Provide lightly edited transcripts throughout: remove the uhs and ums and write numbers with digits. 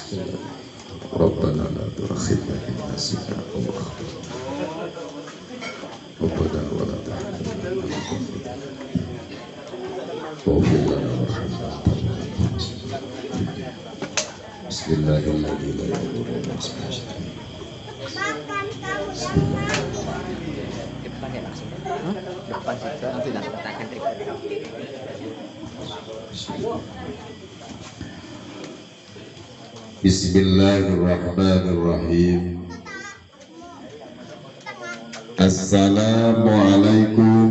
ربنا لا تؤاخذنا إن نسينا أو أخطأنا ربنا ولا تحملنا واغفر لنا وارحمنا بسم الله الذي لا يضر مع اسمه شيء depan ya langsung depan situ nanti letakkan trigger. Bismillahirrahmanirrahim. Assalamualaikum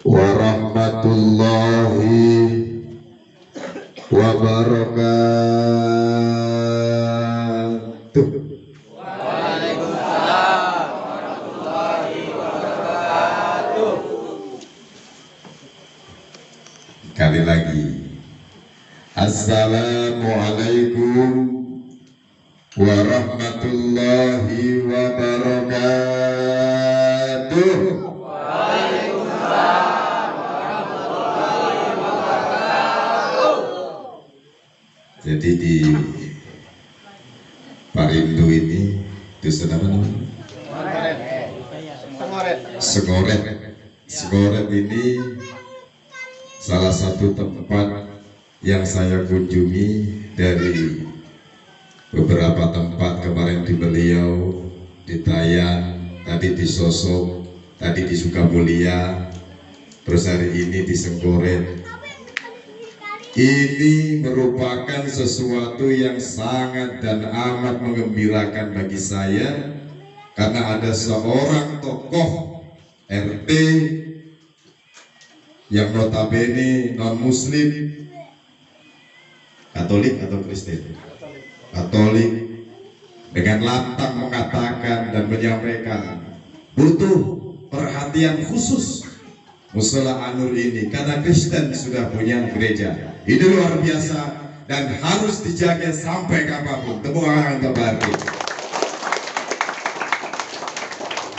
warahmatullahi wabarakatuh. Waalaikumsalam warahmatullahi wabarakatuh. Sekali lagi. Assalamualaikum warahmatullahi wabarakatuh. Waalaikumsalam warahmatullahi wabarakatuh. Jadi di Parindo ini dusun apa namanya? Sengoret. Sengoret ini salah satu tempat yang saya kunjungi dari beberapa tempat. Kemarin di Beliau, di Tayan, tadi di Sosok, tadi di Sukamulia, terus hari ini di Sengoret. Ini merupakan sesuatu yang sangat dan amat menggembirakan bagi saya, karena ada seorang tokoh RT yang notabene non-muslim, Katolik atau Kristen? Katolik, dengan lantang mengatakan dan menyampaikan butuh perhatian khusus Mushola An-Nur ini, karena Kristen sudah punya gereja. Ini luar biasa dan harus dijaga sampai kapanpun. Tepuk tangan untuk Pak RT.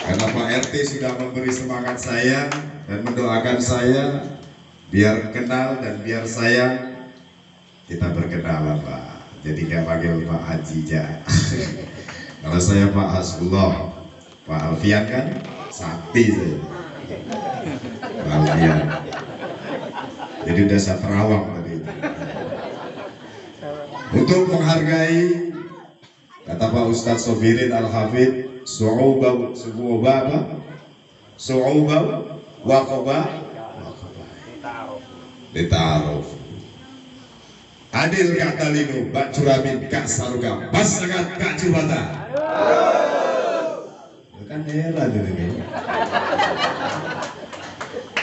Karena Pak RT sudah memberi semangat saya dan mendoakan saya biar kenal dan biar sayang. Kita berkenalan Pak, jadi nggak panggil Pak Haji ja. Kalau saya Pak Hasbullah, Pak Alfian kan sakti saya. Pak Alfian. Jadi udah saya terawang tadi. Untuk menghargai, kata Pak Ustadz Sofirin Al-Hafidh, su'ubah waqobah ditaruh. Adil kata linu, bak curamin kak saruga, pas sangat kak curata. Kan heran ini.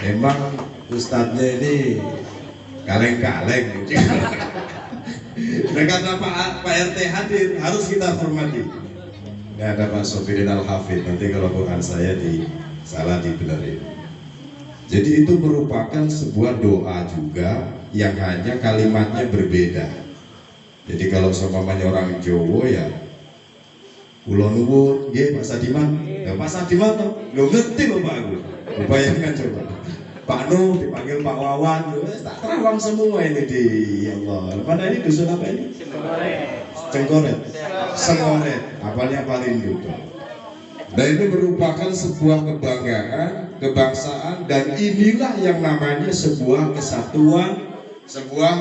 Memang ustadznya ini kaleng-kaleng. Kata Pak RT hadir, harus kita hormati. Ini ada Pak Sofirin Al-Hafidh, nanti kalau bukan saya salah dibenerin. Jadi itu merupakan sebuah doa juga yang hanya kalimatnya berbeda. Jadi kalau seumpamanya orang Jawa ya kula nuwun nggih Pak Sadiman. Ya Pak Sadiman to, lho ngerti lho Pak aku. Bayangkan coba. Pak Nu dipanggil Pak Wawan, tak terawang semua ini di ya Allah. Pada ini dusun apa ini? Cengkoret. Sengoret. Apalnya Parindo. Dan ini merupakan sebuah kebanggaan, kebangsaan, dan inilah yang namanya sebuah kesatuan, sebuah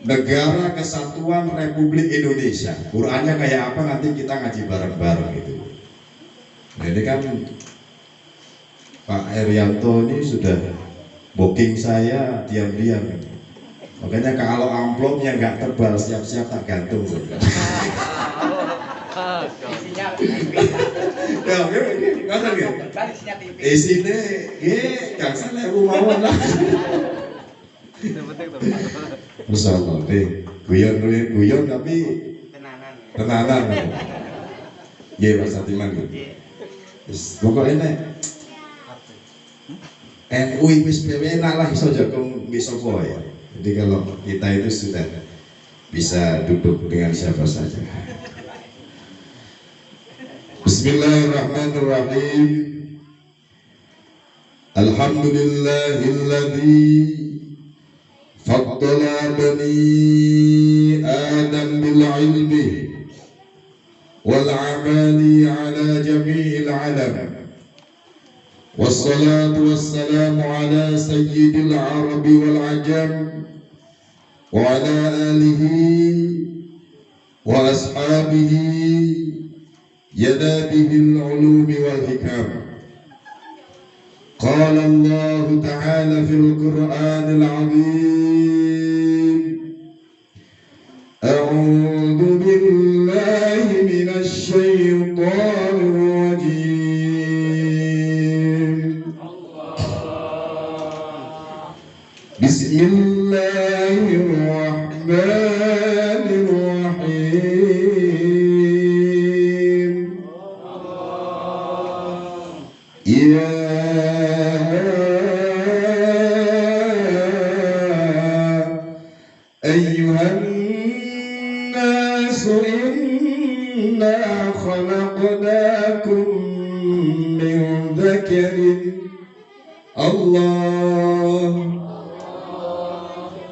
negara kesatuan Republik Indonesia. Qurannya kayak apa nanti kita ngaji bareng-bareng gitu. Nah, ini kan Pak Erianto ini sudah booking saya diam-diam. Makanya kalau amplopnya nggak tebal, siap-siap tak gantung. Ya, ini nggak tahu ya. Isinya, nggak salah rumahwan lah. Masya Allah, guyon tapi tenanan. Iya, Mas Satiman. Pokoknya NU wis enak lah iso jagung wis apa ya. Jadi kalau kita itu sudah bisa duduk dengan siapa saja. Bismillahirrahmanirrahim. Alhamdulillahilladzi faddala bani العلم والعمل على جميع العالم، والصلاة والسلام على سيد العرب والعجم وعلى آله وأصحابه ينابه العلوم والحكم. قال الله تعالى في القرآن العظيم: أعوذ بالله من الشيطان الرجيم. بسم الله الرحمن الرحيم. يا أيها الناس إنا خلقناكم من ذكر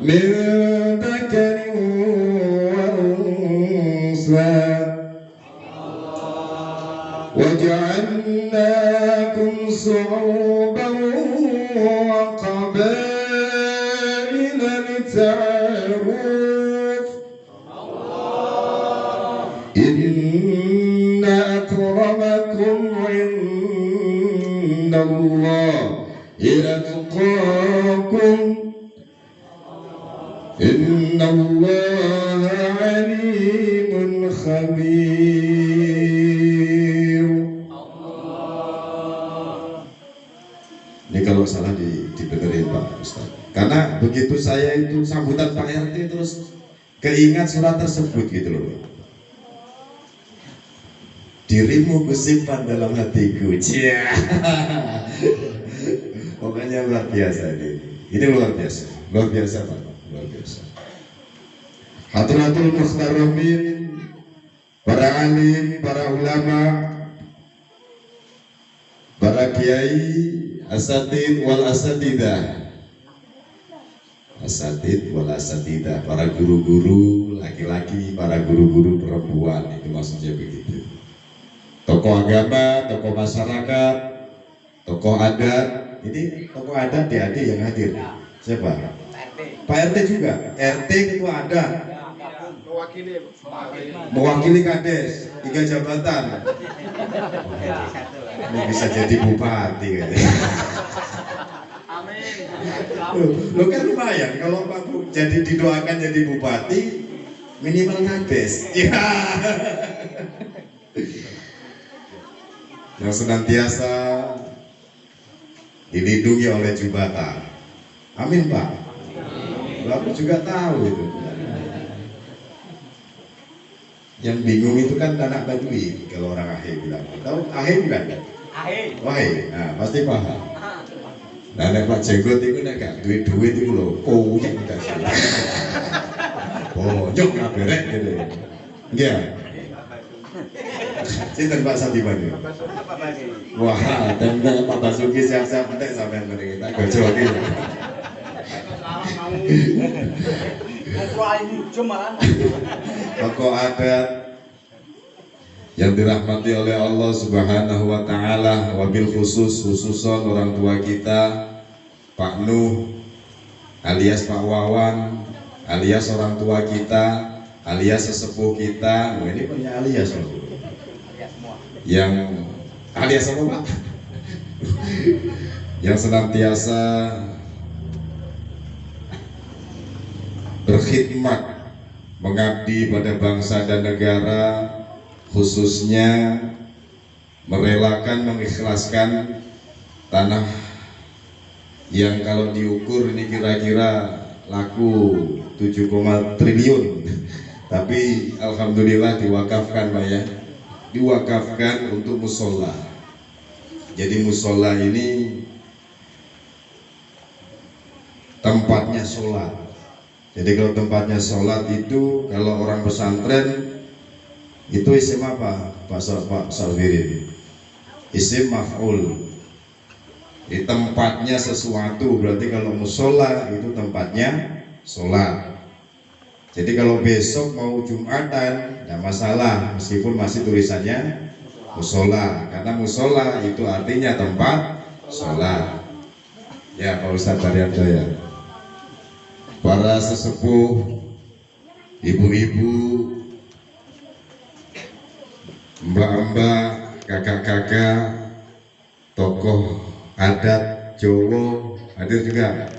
من ذكر وأنثى وجعلناكم شعوبا وقبائل لتعارفوا إن أكرمكم عند الله أتقاكم إن الله عليم خبير. Ini kalau salah dibenerin Pak Ustaz. Karena begitu saya itu sambutan Pak RT terus keingat surat tersebut gitu loh. Dirimu kusimpan dalam hatiku. Cia. Pokoknya luar biasa ini. Ini luar biasa. Luar biasa Pak. Luar biasa. Hadratul Muhtaramin, para alim, para ulama, para kiai, asatid wal asatidah, asatid wal asatidah, para guru-guru laki-laki, para guru-guru perempuan, itu maksudnya begitu. Tokoh agama, tokoh masyarakat, tokoh adat. Ini tokoh adat adik yang hadir. Siapa? Pak RT juga. RT ketua adat. Mewakili kades 3 jabatan. Ini bisa jadi bupati katanya. Lo kan lumayan kalau Pak Bu jadi didoakan jadi bupati minimal kades. Ya. Yang senantiasa dilindungi oleh jubatan. Amin Pak. Bapak juga tahu itu. Yang bingung itu kan anak Baduy kalau orang Ahe bilang. Tahu Ahe bukan? Ahe. Ahe. Nah, pasti paham. Nah, nek Pak Jenggot itu nek gak duit-duit itu lho, koyek dikasih. Bonyok kaberek gitu. Nggih. Sinten Pak Satiman. Wah, tenda Pak Basuki siap-siap entek sampean mriki tak gojoki. Tokoh adat yang dirahmati oleh Allah Subhanahu wa Ta'ala, wabil khususon orang tua kita Pak Nuh alias Pak Wawan alias orang tua kita alias sesepuh kita. Ini punya alias yang alias apa Pak? Yang senantiasa berkhidmat mengabdi pada bangsa dan negara, khususnya merelakan, mengikhlaskan tanah yang kalau diukur ini kira-kira laku 7, triliun tapi alhamdulillah diwakafkan Pak ya, diwakafkan untuk musola. Jadi musola ini tempatnya sholat. Jadi kalau tempatnya sholat itu kalau orang pesantren itu isim apa Pak Salvirin? Isim maf'ul. Di tempatnya sesuatu, berarti kalau musola itu tempatnya sholat. Jadi kalau besok mau Jumatan, tidak masalah, meskipun masih tulisannya musola, karena musola itu artinya tempat sholat. Ya Pak Ustadz Daryanto ya. Para sesepuh, ibu-ibu, mbak-mbak, kakak-kakak, tokoh adat Jawa hadir juga.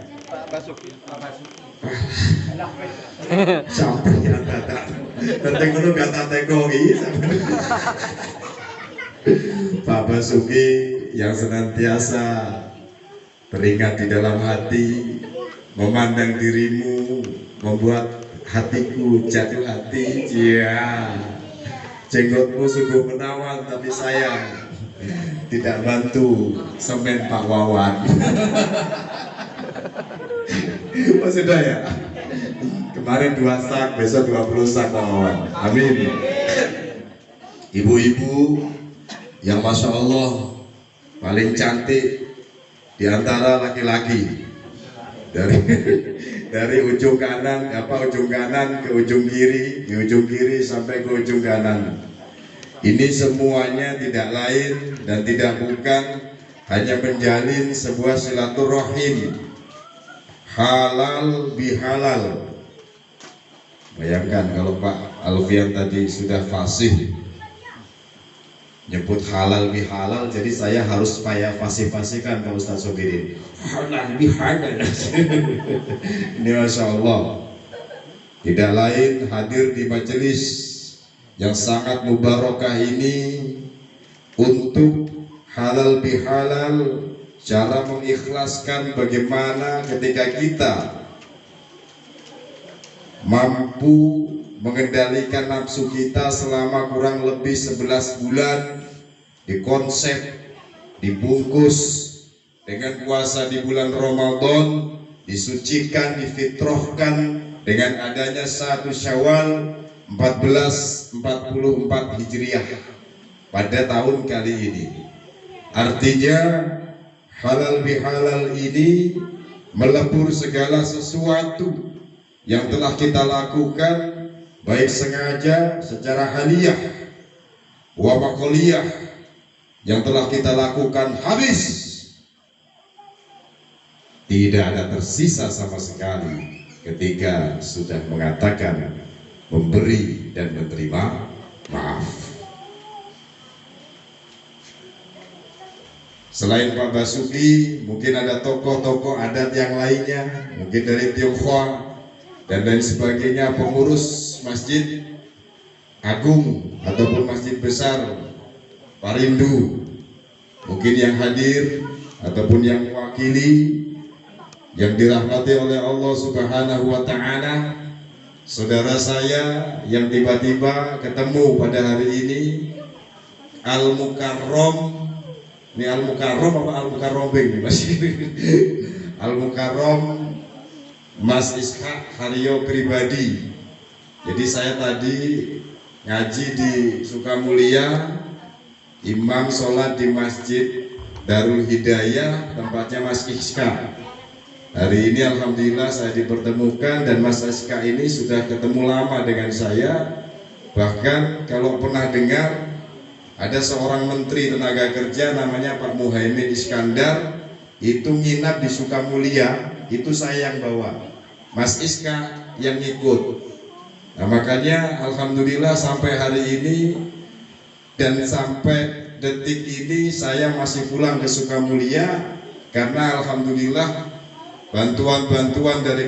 Sampai yang datang, datang dulu kata tekogi. Pak Basuki yang senantiasa teringat di dalam hati, memandang dirimu, membuat hatiku jatuh hati. Ya, jenggotmu sungguh menawan tapi sayang tidak bantu semen Pak Wawan. Oh sudah ya. Kemarin 2 sak, besok 20 sak Pak Wawan. Amin. Ibu-ibu yang Masya Allah paling cantik di antara laki-laki, dari ujung kanan ke ujung kiri, di ujung kiri sampai ke ujung kanan. Ini semuanya tidak lain dan tidak bukan hanya menjalin sebuah silaturahim halal bihalal. Bayangkan kalau Pak Alfian tadi sudah fasih nyebut halal bihalal, jadi saya harus fasih-fasihkan Pak Ustadz Sobirin. Halal bihalal. Ini Masya Allah. Tidak lain hadir di majelis yang sangat mubarakah ini untuk halal bihalal, cara mengikhlaskan bagaimana ketika kita mampu mengendalikan nafsu kita selama kurang lebih 11 bulan, dikonsep, dibungkus dengan puasa di bulan Ramadan, disucikan, difitrahkan dengan adanya 1 Syawal 1444 Hijriah pada tahun kali ini. Artinya halal bihalal ini melebur segala sesuatu yang telah kita lakukan, baik sengaja secara haliyah wa maqaliyah, yang telah kita lakukan habis, tidak ada tersisa sama sekali ketika sudah mengatakan memberi dan menerima maaf. Selain Pak Basuki, mungkin ada tokoh-tokoh adat yang lainnya, mungkin dari Tionghoa dan lain sebagainya, pengurus masjid agung ataupun masjid besar Parindu, mungkin yang hadir ataupun yang mewakili, yang dirahmati oleh Allah Subhanahu wa Ta'ala. Saudara saya yang tiba-tiba ketemu pada hari ini, Al-Mukarrom. Ini Al-Mukarrom apa Al-Mukarrobing nih Mas? Al-Mukarrom Mas Ishak Haryo pribadi. Jadi saya tadi ngaji di Sukamulia, imam sholat di Masjid Darul Hidayah, tempatnya Mas Ishak. Hari ini alhamdulillah saya dipertemukan dan Mas Ishak ini sudah ketemu lama dengan saya. Bahkan kalau pernah dengar ada seorang menteri tenaga kerja namanya Pak Muhaimin Iskandar, itu nginap di Sukamulia, itu saya yang bawa, Mas Iska yang ikut. Nah makanya alhamdulillah sampai hari ini dan sampai detik ini saya masih pulang ke Sukamulia, karena alhamdulillah bantuan-bantuan dari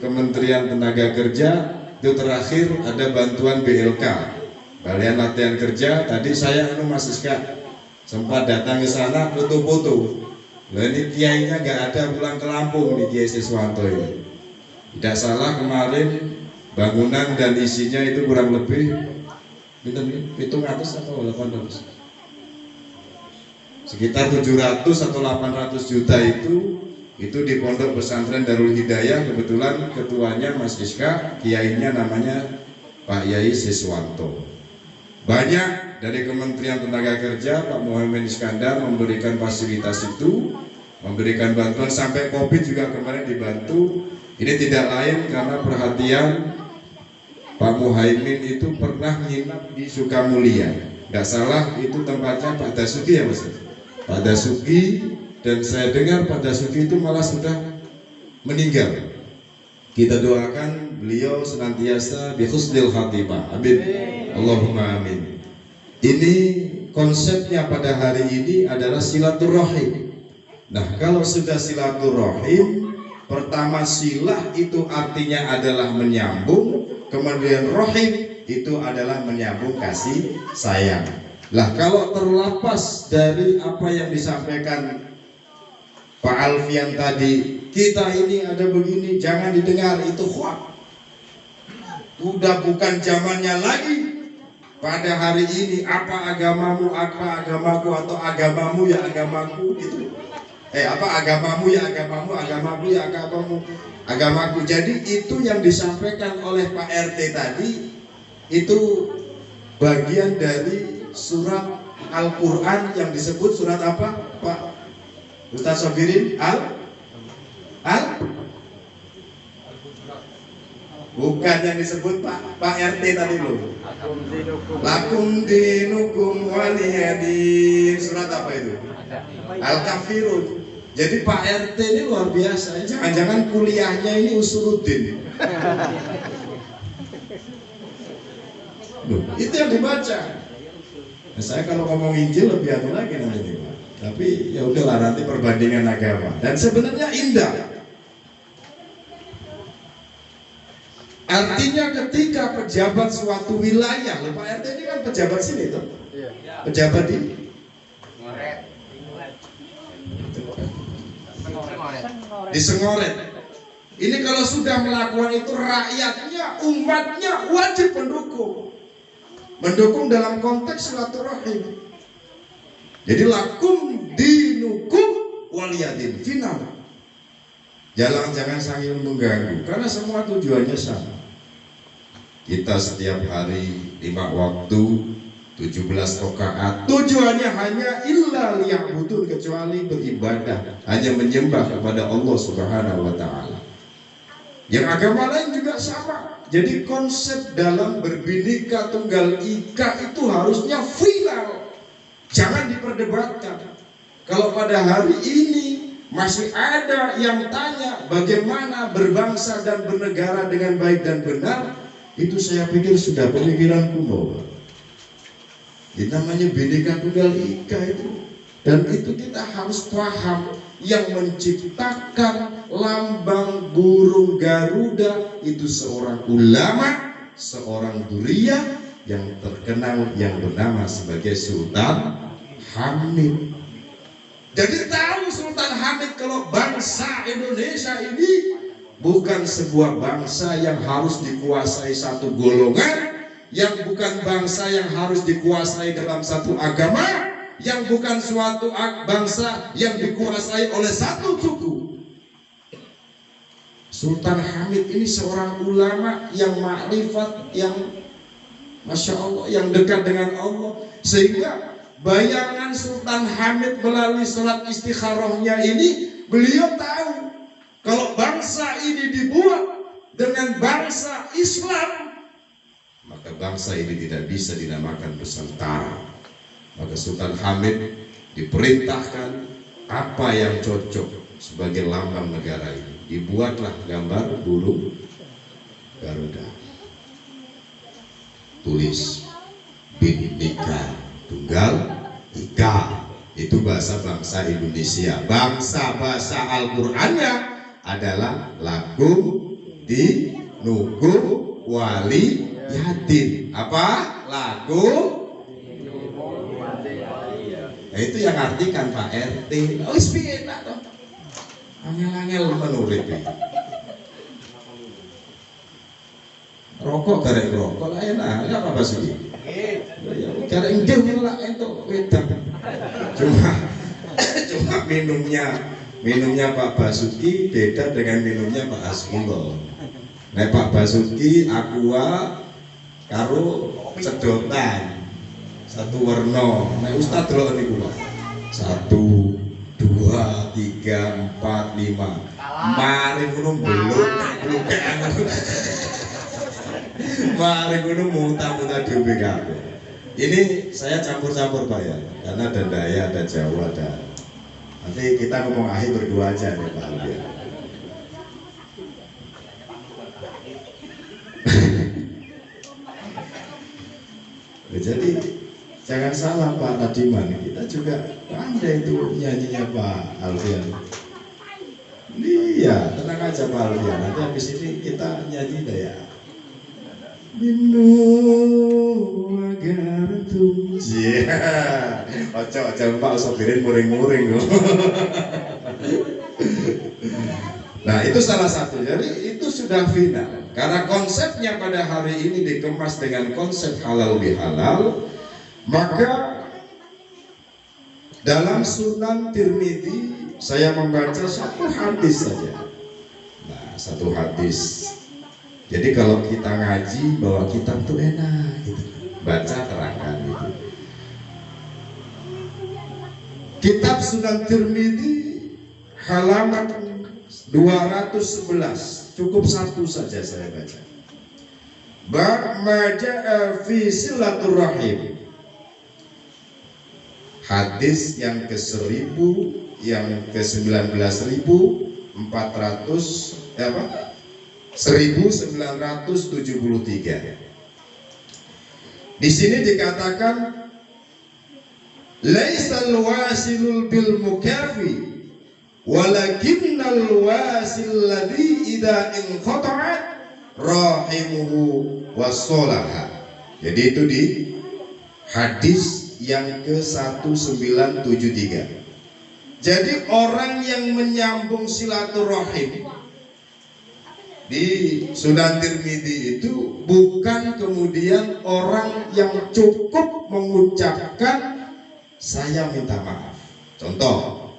Kementerian Tenaga Kerja itu terakhir ada bantuan BLK, Balian Latihan Kerja. Tadi saya Mas Iska sempat datang ke sana foto-foto. Lah ini kiainya nggak ada, pulang ke Lampung nih Kiai Siswanto ini. Tidak salah kemarin bangunan dan isinya itu kurang lebih 700 atau 800, sekitar 700 atau 800 juta itu di Pondok Pesantren Darul Hidayah. Kebetulan ketuanya Mas Iska, kiainya namanya Pak Yai Siswanto. Banyak dari Kementerian Tenaga Kerja, Pak Muhaimin Iskandar memberikan fasilitas itu, memberikan bantuan, sampai Covid juga kemarin dibantu. Ini tidak lain karena perhatian Pak Muhaimin itu pernah nginap di Sukamulia. Nggak salah itu tempatnya Pak Dasuki ya Mas. Pak Dasuki, dan saya dengar Pak Dasuki itu malah sudah meninggal. Kita doakan beliau senantiasa bi husnil khatimah. Amin. Allahumma amin. Ini konsepnya pada hari ini adalah silaturahim. Nah, kalau sudah silaturahim, pertama silah itu artinya adalah menyambung, kemudian rahim itu adalah menyambung kasih sayang. Lah kalau terlepas dari apa yang disampaikan Pak Alfian tadi, kita ini ada begini, jangan didengar, itu hoax. Udah bukan zamannya lagi. Pada hari ini apa agamamu, apa agamaku, atau agamamu ya agamaku itu. Agamamu ya agamamu, agamaku ya agamaku. Jadi itu yang disampaikan oleh Pak RT tadi itu bagian dari surat Al-Quran yang disebut surat apa, Pak Ustaz Sobirin? Bukan yang disebut Pak RT tadi loh. Lakum dinukum waliyadin. Surat apa itu? Al-Kafirun. Jadi Pak RT ini luar biasa. Jangan-jangan kuliahnya ini usuluddin. Loh, itu yang dibaca. Nah, saya kalau ngomong Injil lebih anu lagi nanti Pak. Tapi ya udahlah, nanti perbandingan agama. Dan sebenarnya indah. Artinya ketika pejabat suatu wilayah, Pak RT ini kan pejabat sini tuh. Pejabat di Sengoret. Ini kalau sudah melakukan itu, rakyatnya, umatnya wajib mendukung dalam konteks silaturahim. Jadi lakum dinukum waliyadin, final. Jangan saling mengganggu, karena semua tujuannya sama. Kita setiap hari 5 waktu 17 rakaat, tujuannya hanya illa liya'budun, kecuali beribadah, hanya menyembah kepada Allah Subhanahu wa taala. Yang agama lain juga sama. Jadi konsep dalam berbhinneka tunggal ika itu harusnya final. Jangan diperdebatkan. Kalau pada hari ini masih ada yang tanya bagaimana berbangsa dan bernegara dengan baik dan benar, itu saya pikir sudah pemikiran kuno. Itu namanya Bhinneka Tunggal Ika itu. Dan itu kita harus paham, yang menciptakan lambang burung Garuda itu seorang ulama, seorang duriya yang terkenal yang bernama sebagai Sultan Hamid. Jadi tahu Sultan Hamid kalau bangsa Indonesia ini bukan sebuah bangsa yang harus dikuasai satu golongan, yang bukan bangsa yang harus dikuasai dalam satu agama, yang bukan suatu bangsa yang dikuasai oleh satu suku. Sultan Hamid ini seorang ulama yang makrifat, yang Masya Allah, yang dekat dengan Allah. Sehingga bayangan Sultan Hamid melalui sholat istikharahnya ini, beliau tahu kalau bangsa ini dibuat dengan bangsa Islam, maka bangsa ini tidak bisa dinamakan Nusantara. Maka Sultan Hamid diperintahkan apa yang cocok sebagai lambang negara ini. Dibuatlah gambar burung Garuda. Tulis Bhinneka Tunggal Ika. Itu bahasa bangsa Indonesia. Bahasa Al-Qur'annya adalah lakum dinukum wali yatim. Apa? Lakum. Nah, itu yang artikan Pak RT. Oh, enak toh. Angel-angel menurut ini. Rokok garek rokok lah enak, enggak apa-apa sih. Ya, garek enggak lah entuk wedang. Cuma minumnya Pak Basuki beda dengan minumnya Pak Hasbullah. Nek Pak Basuki aqua karo sedotan. Satu warna. Nek Ustaz delok niku Pak. 1 2 3 4 5. Mari ngono beluk. Mari kudu muta-muta di BKP. Ini saya campur-campur Pak ya, karena ada Dayak, ada Jawa, ada. Nanti kita ngomong akhir berdua aja nih Pak Alfian. Jadi jangan salah Pak Nadiman, kita juga pandai itu nyanyinya Pak Alfian. Iya, tenang aja Pak Alfian, nanti habis ini kita nyanyi Dayak. Minum agar tum. Iya. Ojo Pak sopirin muring-muring. Nah itu salah satu. Jadi itu sudah final. Karena konsepnya pada hari ini dikemas dengan konsep halal bihalal, maka dalam Sunan Tirmidzi saya membaca satu hadis saja. Nah satu hadis. Jadi kalau kita ngaji bawa kitab tuh enak gitu. Baca terangkan gitu. Kitab Sunan Tirmidzi halaman 211, cukup satu saja saya baca. Bab ma jaa fi silaturrahim. Hadis yang ke-1000, yang ke-19.400 1973. Di sini dikatakan laisal wasilul bil mukafi walakinnal wasil ladzi idza inqata'at rahimuhu wassalaha. Jadi itu di hadis yang ke-1973. Jadi orang yang menyambung silaturahim di Sunan Tirmidzi itu bukan kemudian orang yang cukup mengucapkan saya minta maaf. Contoh,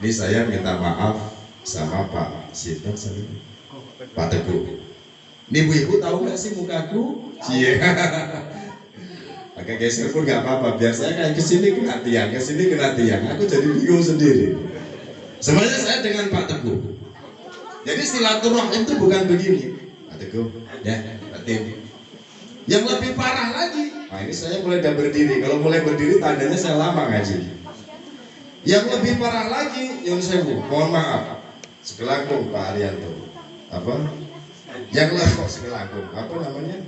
ini saya minta maaf sama Pak Sinten, Pak Teguh. Ini ibu tahu nggak sih mukaku? Cie. Agak geser pun nggak apa-apa. Biar saya kayak kesini kena tiang, kesini kena tiang. Aku jadi bingung sendiri. Sebenarnya saya dengan Pak Teguh. Jadi silaturahim itu bukan begini, Pak Teguh, ya, Pak Tim. Yang lebih parah lagi, nah ini saya mulai udah berdiri. Kalau mulai berdiri tandanya saya lama ngaji. Yang lebih parah lagi, Yun Sewu, mohon maaf, sekelangkung Pak Arianto. Apa? Yang lah kok sekelangkung? Apa namanya?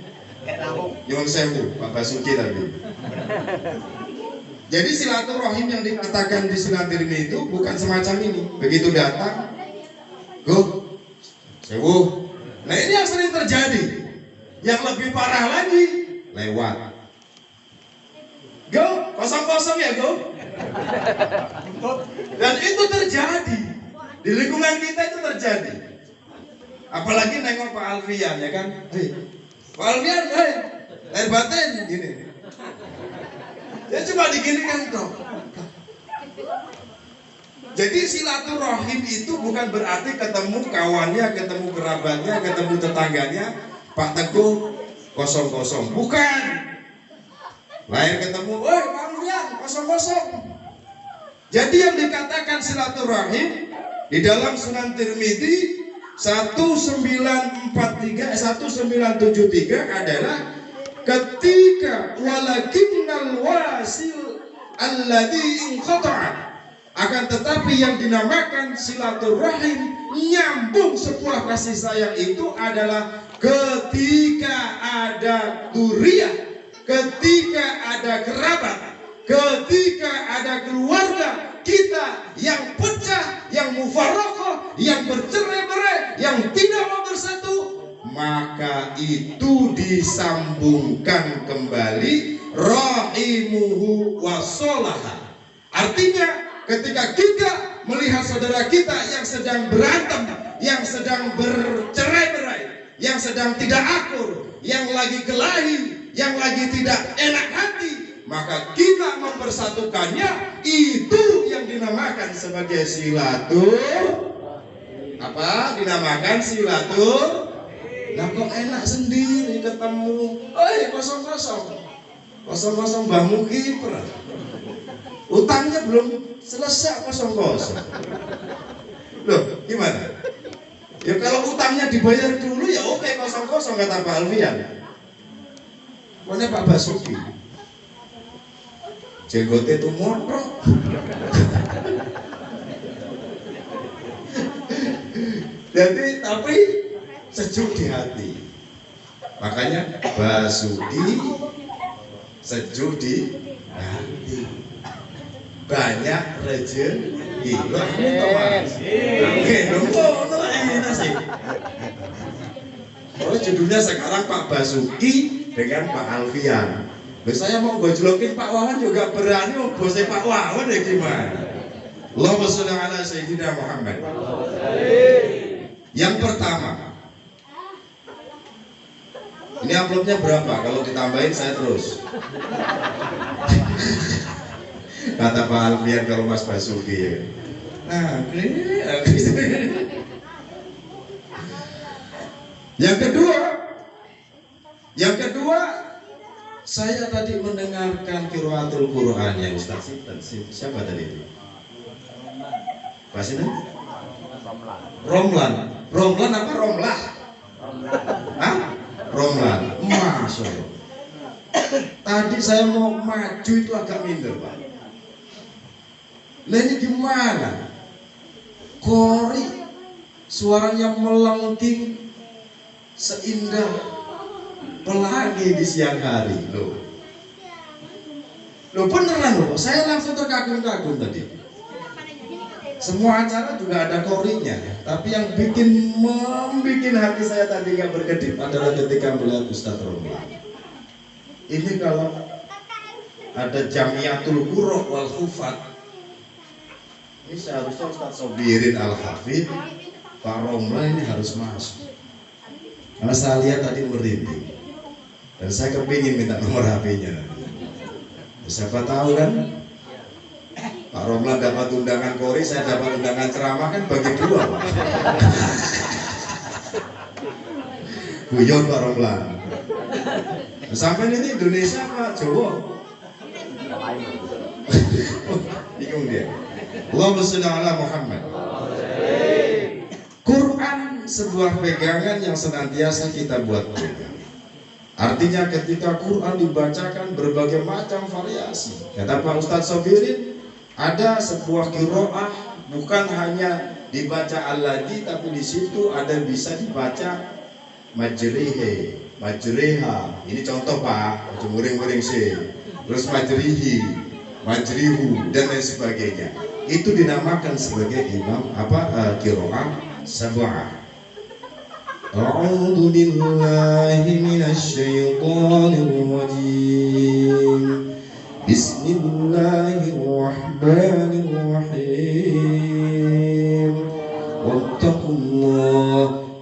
Yun Sewu, Pak Basuki tadi. Jadi silaturahim yang dikatakan di Sunan Tirmidzi itu bukan semacam ini. Begitu datang, Go. Sewu. Nah ini yang sering terjadi. Yang lebih parah lagi lewat. Go, kosong-kosong ya go. Dan itu terjadi di lingkungan kita, itu terjadi. Apalagi nengok Pak Alfian ya kan. Hei, Pak Alfian, hei, lahir batin gini. Dia cuma diginikan dong. Jadi silaturahim itu bukan berarti ketemu kawannya, ketemu kerabatnya, ketemu tetangganya, Pak Teguh kosong-kosong. Bukan. Lahir ketemu, Pak Alfian kosong-kosong. Jadi yang dikatakan silaturahim di dalam Sunan Tirmidzi 1973 adalah ketika walakinnal wasil alladzi inqata'a. Akan tetapi yang dinamakan silaturahim, nyambung sebuah kasih sayang itu adalah ketika ada duriah, ketika ada kerabat, ketika ada keluarga kita yang pecah, yang mufarokoh, yang bercerai-berai, yang tidak mau bersatu, maka itu disambungkan kembali rahimuhu wassalaha. Artinya ketika kita melihat saudara kita yang sedang berantem, yang sedang bercerai-berai, yang sedang tidak akur, yang lagi kelahi, yang lagi tidak enak hati, maka kita mempersatukannya. Itu yang dinamakan sebagai apa? Dinamakan silatur. Nah kok enak sendiri ketemu, kosong-kosong Mbah Muki pernah. Utangnya belum selesai kosong-kosong. Loh, gimana? Ya kalau utangnya dibayar dulu ya oke, kosong-kosong kata Pak Alfian. Mana Pak Basuki? Jenggotnya itu motor. Jadi tapi sejuk di hati. Makanya Basuki sejuk di hati. Banyak rezeki. Loh, ini Thomas. Oh, judulnya sekarang Pak Basuki dengan Pak Alfian. Loh, saya mau gojlokin Pak Wawan juga berani, mau bosnya Pak Wawan ya gimana? Allahumma sholli ala Sayyidina Muhammad. Yang pertama, ini amplopnya berapa? Kalau ditambahin saya terus. Kata Pak Alfian kalau Mas Basuki ya. Nah, yang kedua, saya tadi mendengarkan qiraatul Quran yang Ustaz siapa tadi itu? Pak Sina? Romlan apa Romlah? Hah? Romlan. Masya Allah. Tadi saya mau maju itu agak minder Pak. Lah ini gimana? Qori suaranya melengking seindah pelangi di siang hari loh. Loh beneran loh, saya langsung terkagum-kagum tadi. Semua acara juga ada korinya, tapi yang membikin hati saya tadi gak berkedip adalah ketika melihat Ustadz Romlan. Ini kalau ada Jamiatul Qurra wal Hufat, ini seharusnya Ustadz Sobirin Al-Hafidh, Pak Romlan ini harus masuk. Karena saya lihat tadi merinding, dan saya kepingin minta nomor HP-nya. Siapa tahu kan, Pak Romlan dapat undangan kori, saya dapat undangan ceramah, kan bagi dua Pak. Guyon Pak Romlan. Sampai ini Indonesia Pak Jawa. Bingung dia. Allahumma sholli ala Muhammad. Quran sebuah pegangan yang senantiasa kita buat pegang. Artinya ketika Quran dibacakan berbagai macam variasi. Kata Pak Ustadz Sobirin, ada sebuah qiraah bukan hanya dibaca alladzi, tapi di situ ada bisa dibaca majrihi, majriha. Ini contoh Pak, muring-muring sih. Terus majrihi, majrihu dan lain sebagainya. Itu dinamakan sebagai qiraah sab'ah. A'udzu billahi minasy syaithanir rajim. Bismillahirrahmanirrahim.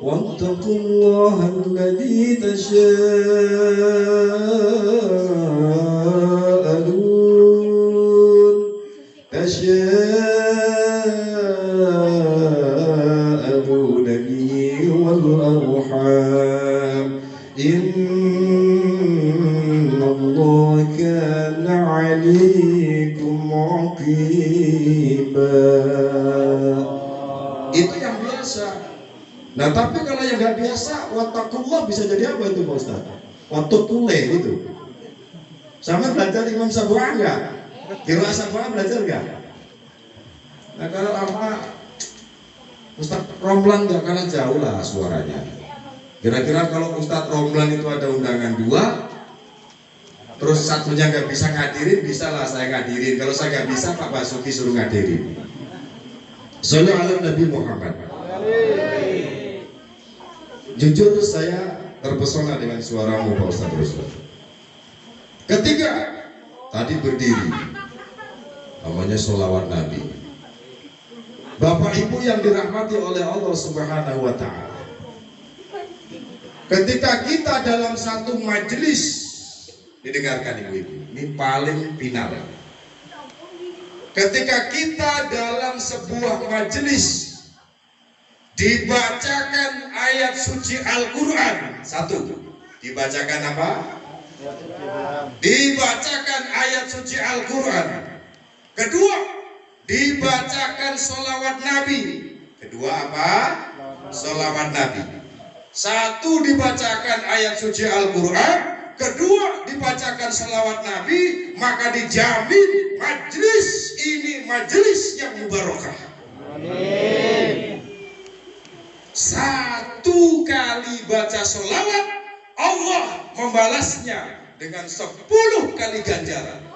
Wattaqullaha alladzi tasyaa'aluna bihi wal arham. Innallaha kana 'alaikum 'aqiba. Itu yang biasa. Nah tapi kalau yang nggak biasa, wattaqullah bisa jadi apa itu Pak Ustaz? Wattaqullah itu. Sama belajar Imam Sab'ah enggak? Qiraah Sab'ah belajar enggak? Nah kalau Ustaz Romlan nggak kalah jauh lah suaranya. Kira-kira kalau Ustadz Romlan itu ada undangan 2, terus satunya nggak bisa ngadirin, bisa lah saya ngadirin. Kalau saya nggak bisa, Pak Basuki suruh ngadirin. Sholli ala Nabi Muhammad. Jujur saya terpesona dengan suaramu Pak Ustadz Ruslan. Ketiga, tadi berdiri, namanya sholawat Nabi. Bapak Ibu yang dirahmati oleh Allah Subhanahu wa Ta'ala. Ketika kita dalam satu majelis, didengarkan ibu-ibu, ini paling final. Ketika kita dalam sebuah majelis, dibacakan ayat suci Al-Quran. Satu, dibacakan apa? Dibacakan ayat suci Al-Quran. Kedua, dibacakan sholawat Nabi. Kedua apa? Sholawat Nabi. Satu, dibacakan ayat suci Al-Quran. Kedua, dibacakan sholawat Nabi. Maka dijamin majlis ini majlis yang mubarakah. Amin. Satu kali baca sholawat, Allah membalasnya dengan 10 kali ganjaran.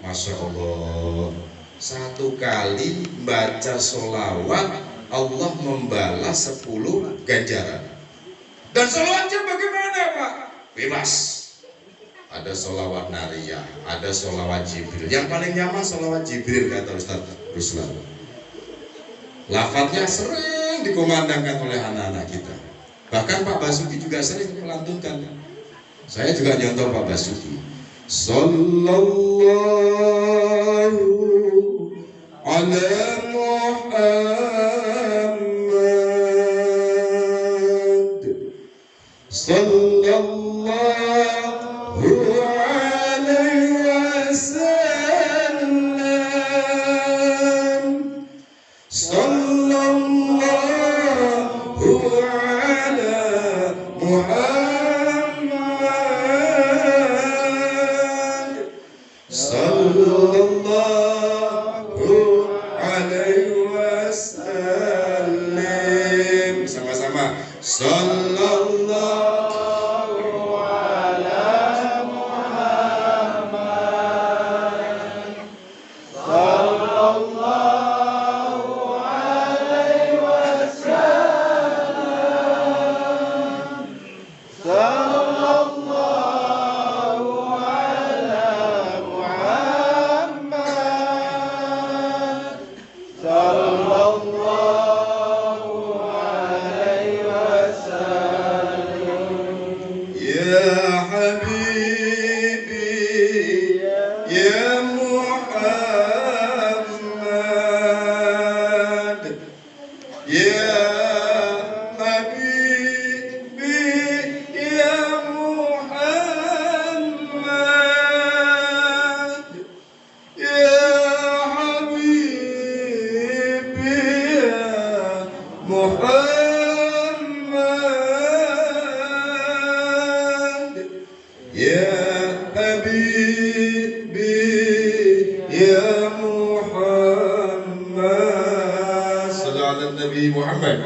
Masya Allah. Satu kali baca sholawat, Allah membalas 10 ganjaran. Dan sholawatnya bagaimana, Pak? Bebas. Ada sholawat nariyah, ada sholawat Jibril. Yang paling nyaman sholawat Jibril, kata Ustaz Ruslan. Lafadznya sering dikumandangkan oleh anak-anak kita. Bahkan Pak Basuki juga sering melantunkan. Saya juga nyontoh Pak Basuki. Sallallahu ala Muhammad. Sallallahu alaihi wasallam. Sallallahu ala Muhammad. Sallallahu alaihi wasallam. Sama-sama. Sallallahu ala Muhammad. Sallallahu alaihi wasallam. Sallallahu ala Muhammad. Sallallahu alaihi wasallam. Ya habibi ya Muhammad. Ya habibi ya Muhammad. Ya habibi ya Muhammad. Ya habibi ya Muhammad. Sallallahu Nabi Muhammad.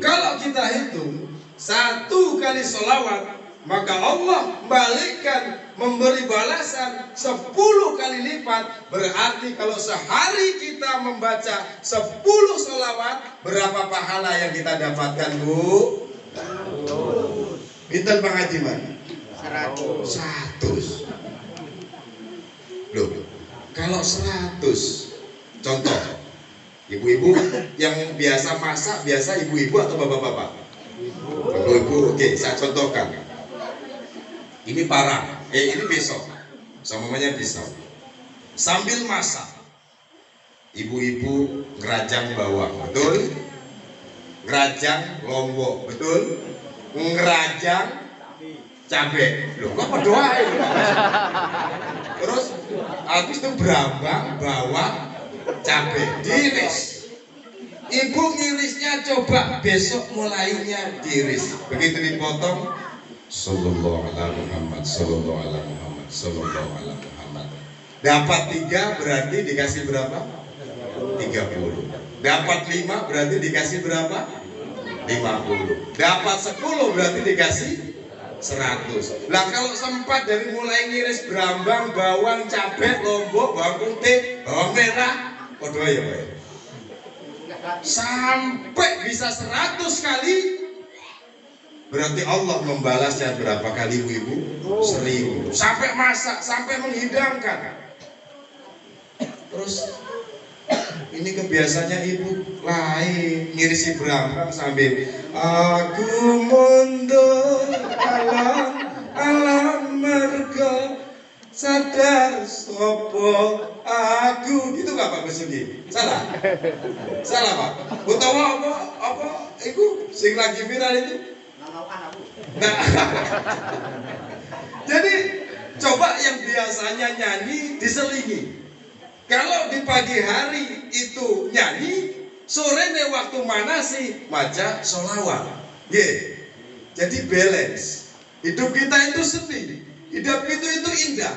Kalau kita hitung satu kali sholawat, maka Allah balikkan memberi balasan 10 kali lipat. Berarti kalau sehari kita membaca 10 sholawat, berapa pahala yang kita dapatkan, Bu? Pinten Bang Hajiman? 100. Loh, kalau 100, contoh, ibu-ibu yang biasa masak, biasa ibu-ibu atau bapak-bapak? Ibu-ibu, oke, saya contohkan. Ini parang, ini besok, semuanya pisau. Sambil masak, ibu-ibu ngerajang bawang, betul? Ngerajang lombok, betul? Ngerajang cabai. Loh, kok berdoa ini? Terus habis itu berambang, bawang, cabai, diiris. Ibu ngirisnya coba besok mulainya diiris. Begitu dipotong, Sallallahu ala Muhammad, Sallallahu ala Muhammad, Sallallahu ala Muhammad. Dapat 3 berarti dikasih berapa? 30. Dapat 5 berarti dikasih berapa? 50. Dapat 10 berarti dikasih 100. Lah kalau sempat dari mulai ngiris berambang, bawang, cabai, lombok, bawang putih, bawang merah, podo ya Pak. Sampai bisa 100 kali, berarti Allah membalasnya berapa kali, ibu-ibu? 1000. Sampai masak, sampai menghidangkan. Terus ini kebiasaannya ibu lain ngirisi berambang sambil aku mundur alam mergo sadar sopo aku, gitu gak Pak Basuki? Salah? Salah Pak? Utawa apa iku sing lagi viral itu? Nah, jadi coba yang biasanya nyanyi diselingi. Kalau di pagi hari itu nyanyi, sore nih waktu mana sih maca sholawat. Jadi balance. Hidup kita itu seni, hidup itu indah.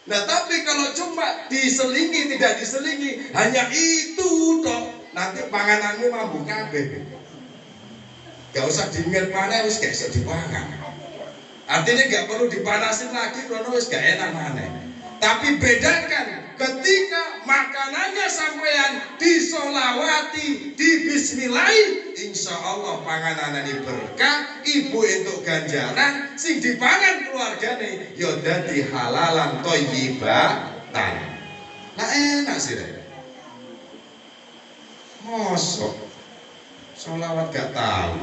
Nah tapi kalau cuma diselingi tidak diselingi, hanya itu toh, nanti pangananmu mampu kabeh. Gak usah dingin panas, wis gak iso dipangan. Artinya gak perlu dipanasin lagi, karena wis gak enak maneh. Tapi bedakan ketika makanannya sampean disolawati, dibismillahi, insya Allah panganan ini berkah, ibu itu ganjaran, sing dipangan keluargane ya dadi halalan thayyibatan. Nah enak sih deh. Mosok solawat gak tahu,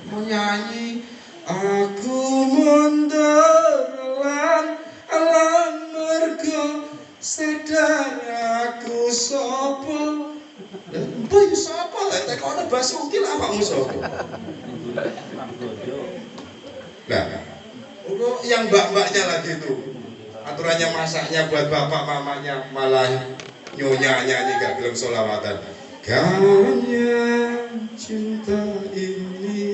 mau nyanyi aku mundur lan mergo sadar aku sapa. Mbah yo sapa lek tekone Basuki lah awakmu sapa. Nah, untuk yang mbak-mbaknya lagi itu aturannya masaknya buat bapak mamanya malah nyonya nyanyi gak gelem sholawatan. Kawannya cinta ini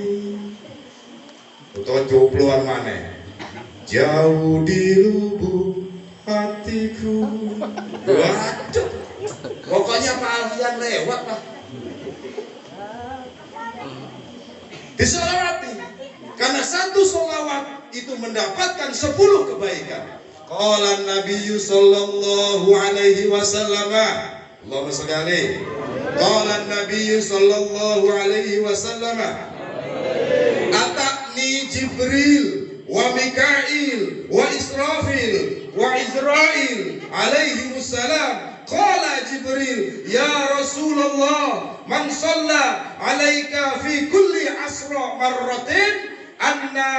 utawa joploan maneh jauh di lubuk hatiku. Waduh, pokoknya Pak Alfian lewat lah. Disolawati, karena satu solawat itu mendapatkan 10 kebaikan. Qala Nabi sallallahu alaihi wasallam, Allahumma sholli alaihi. Qala Nabi sallallahu alaihi wasallam, ata'ni Jibril wa Mikail wa Israfil wa Izrail alaihimussalam. Qala Jibril, ya Rasulullah, man shalla alaika fi kulli asra marratin anna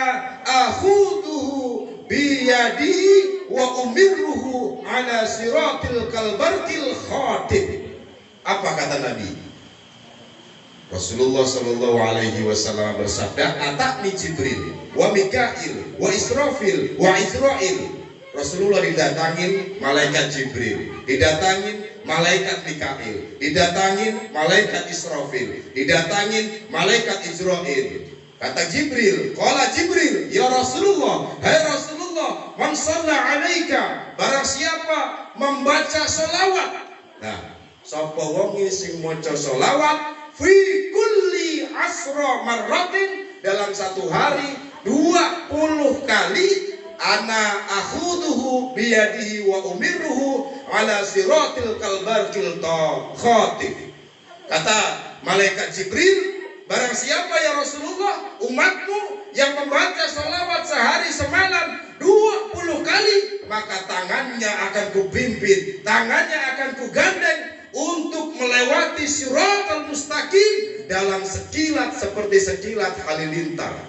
akhuduhu biyadihi wa umirruhu ala siratil kalbarkil khatib. Apa kata Nabi? Rasulullah Shallallahu Alaihi Wasallam bersabda, "Ata'ni Jibril, wa Mikail, wa Israfil, wa Izrail." Rasulullah didatangin malaikat Jibril, didatangin malaikat Mikail, didatangin malaikat Israfil, didatangin malaikat Izrail. Kata Jibril, qala Jibril, ya Rasulullah, hai Rasulullah, man shalla alaika, barang siapa membaca sholawat. Nah, sapa wong sing maca sholawat fi kulli asra marratin, dalam satu hari 20 kali, ana akhuduhu biyadihi wa umirruhu ala siratil kalbarkil khatib. Kata malaikat Jibril, barang siapa ya Rasulullah umatmu yang membaca sholawat sehari semalam 20 kali, maka tangannya akan kupimpin, tangannya akan kugandeng untuk melewati siratal mustaqim dalam sekilat seperti sekilat halilintar.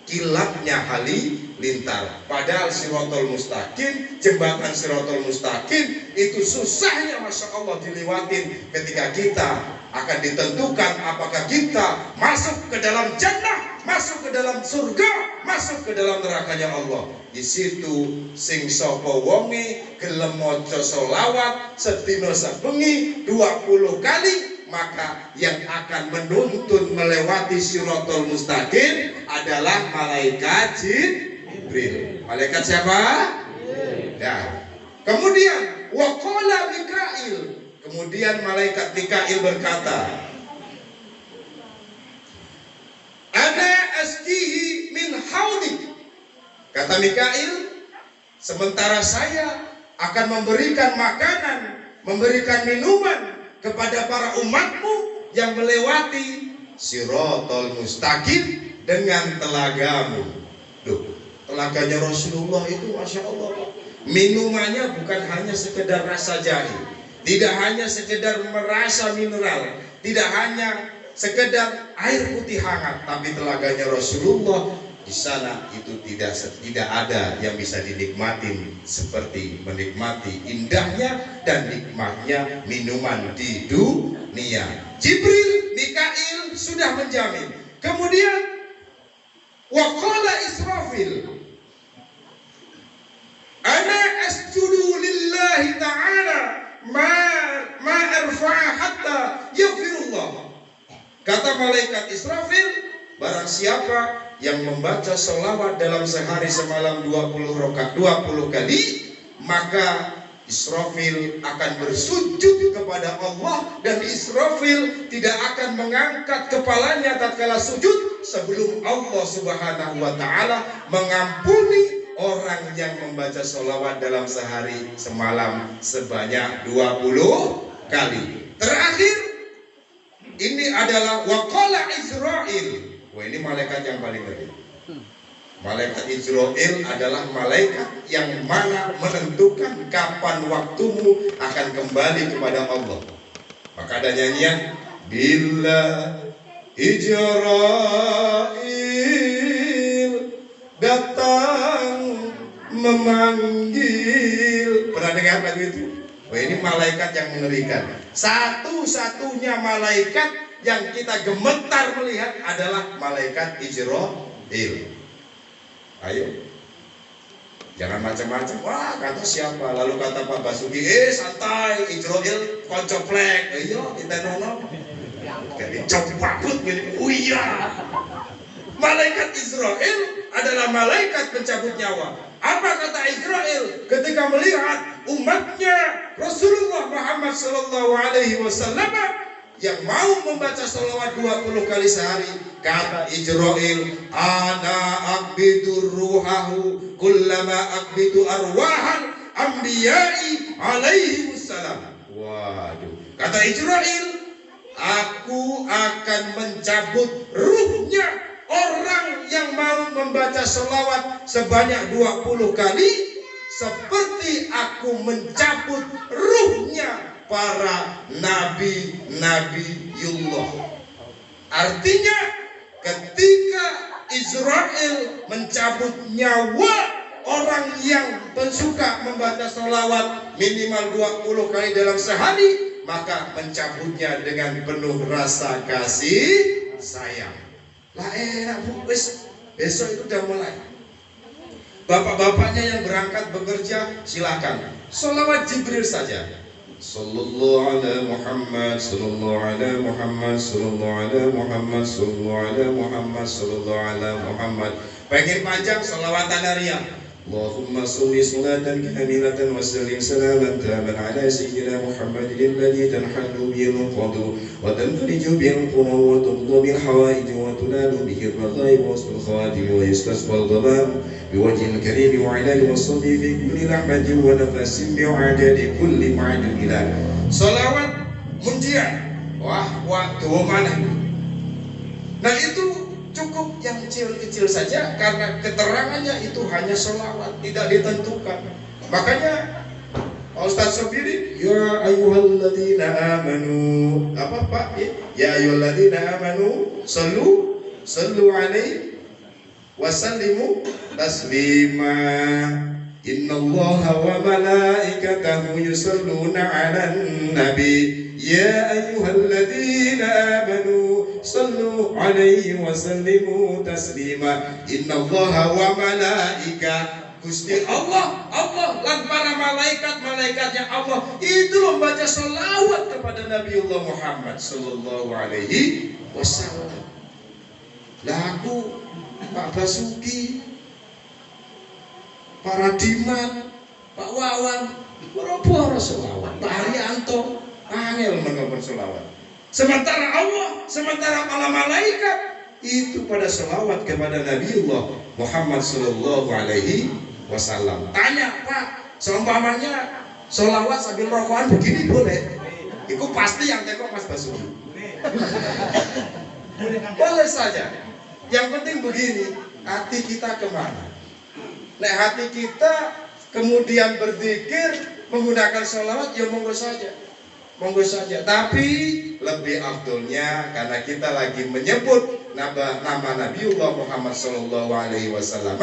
Kilatnya halilintar. Padahal siratal mustaqim, jembatan siratal mustaqim itu susahnya Masya Allah dilewatin ketika kita akan ditentukan apakah kita masuk ke dalam jannah, masuk ke dalam surga, masuk ke dalam nerakanya Allah. Di situ sing sapa wonge gelem maca selawat sedina sabengi 20 kali, maka yang akan menuntun melewati siratal mustaqim adalah malaikat Jibril. Malaikat siapa? Ya. Kemudian waqala Mikail. Kemudian malaikat Mikail berkata, ana asqihi min haudik. Kata Mikail, sementara saya akan memberikan makanan, memberikan minuman kepada para umatmu yang melewati siratal mustaqim dengan telagamu. Duh, telaganya Rasulullah itu Masya Allah, minumannya bukan hanya sekedar rasa jahe, tidak hanya sekedar merasa mineral, tidak hanya sekedar air putih hangat, tapi telaganya Rasulullah di sana itu tidak ada yang bisa dinikmati seperti menikmati indahnya dan nikmatnya minuman di dunia. Jibril, Mikail sudah menjamin. Kemudian waqala Israfil, ana asjudu lillahi ta'ala ma arfa'a hatta yaghfirullah. malaikat Israfil, barang siapa yang membaca sholawat dalam sehari semalam 20 kali, maka Israfil akan bersujud kepada Allah, dan Israfil tidak akan mengangkat kepalanya tatkala sujud sebelum Allah Subhanahu wa taala mengampuni orang yang membaca sholawat dalam sehari semalam sebanyak 20 kali. Terakhir, ini adalah waqala Israil. Wah, ini malaikat yang paling ngeri. Malaikat Israil adalah malaikat yang mana menentukan kapan waktumu akan kembali kepada Allah. Maka ada nyanyian, bila Israil datang memanggil. Pernah dengar lagu itu? Wah, ini malaikat yang mengerikan. Satu-satunya malaikat yang kita gemetar melihat adalah malaikat Israil. Ayo, jangan macam-macam. Wah, kata siapa? Lalu kata Pak Basuki, santai, Israil koncoplek. Ayo, kita nono. Jadi copakut milik. Oh iya, malaikat Israil adalah malaikat pencabut nyawa. Apa kata Israil ketika melihat umatnya Rasulullah Muhammad SAW yang mau membaca sholawat 20 kali sehari? Kata Israil, ana akbidu ruhahu kullama akbidu arwahan ambiyai alaihi wassalam. Waduh, kata Israil, aku akan mencabut ruhnya orang yang mau membaca sholawat sebanyak 20 kali, seperti aku mencabut ruhnya para nabi-nabiullah. Artinya, ketika Israil mencabut nyawa orang yang suka membaca sholawat minimal 20 kali dalam sehari, maka mencabutnya dengan penuh rasa kasih sayang. Lah enak bu, besok itu udah mulai. Bapak-bapaknya yang berangkat bekerja, silakan sholawat Jibril saja. Sallallahu ala Muhammad, sallallahu ala Muhammad, sallallahu ala Muhammad, sallallahu ala Muhammad, sallallahu ala Muhammad. Pengen panjang sholawat tanariyah. Allahumma sholli salatan kamilatan wa sallim salaman taman ala sayyidina Muhammadin alladhi tanhallu bil qadu wa tanfariju bil qura wa tuqdu bil hawaij wa tunalu bihi ar-raghaib wa sul khawatim wa yastasqal ghamam biwajhil karim wa ala wa salli fi kulli lahmatin wa nafasin bi'adadi kulli ma'adin ila. Salawat munjian. Wah, doa mana? Nah itu cukup yang kecil-kecil saja, karena keterangannya itu hanya sholawat, tidak ditentukan. Makanya Ustaz Sobiri, ya ayyuhalladzina amanu, apa Pak? Ya ayyuhalladzina amanu, sallu alaihi wa sallimu taslima. Innallaha wa malaikatahu yusalluna 'alan nabi. Ya ayyuhalladzina amanu sallu alaihi wa sallimu taslima. Innallaha wa malaika, Gusti Allah dan para malaikat-malaikatnya Allah itu membaca salawat kepada Nabiullah Muhammad sallallahu alaihi wasallam. Lagu Pak Basuki, Pak Radiman, Pak Wawan, boro-boro salawat. Pak Haryanto angel mengobrol salawat. Sementara Allah, sementara para malaikat itu pada salawat kepada Nabiullah Muhammad sallallahu alaihi wasallam. Tanya, Pak, seumpamanya salawat sambil rokokan begini boleh? Itu pasti yang teko Mas Basuki. Boleh saja. Yang penting begini, hati kita kemana? Nek hati kita kemudian berzikir menggunakan salawat, ya monggo saja. Monggo saja, tapi lebih afdolnya karena kita lagi menyebut nama Nabiullah Muhammad sallallahu alaihi wasallam,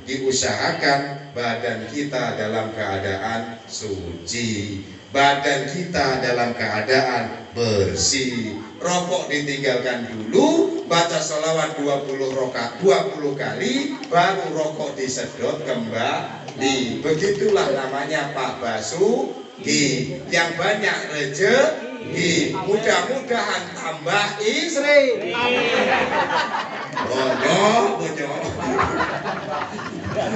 diusahakan badan kita dalam keadaan suci, badan kita dalam keadaan bersih. Rokok ditinggalkan dulu, baca sholawat 20 kali, baru rokok disedot kembali. Begitulah namanya Pak Basuki yang banyak rezeki. Mudah-mudahan tambah istri. Bodoh.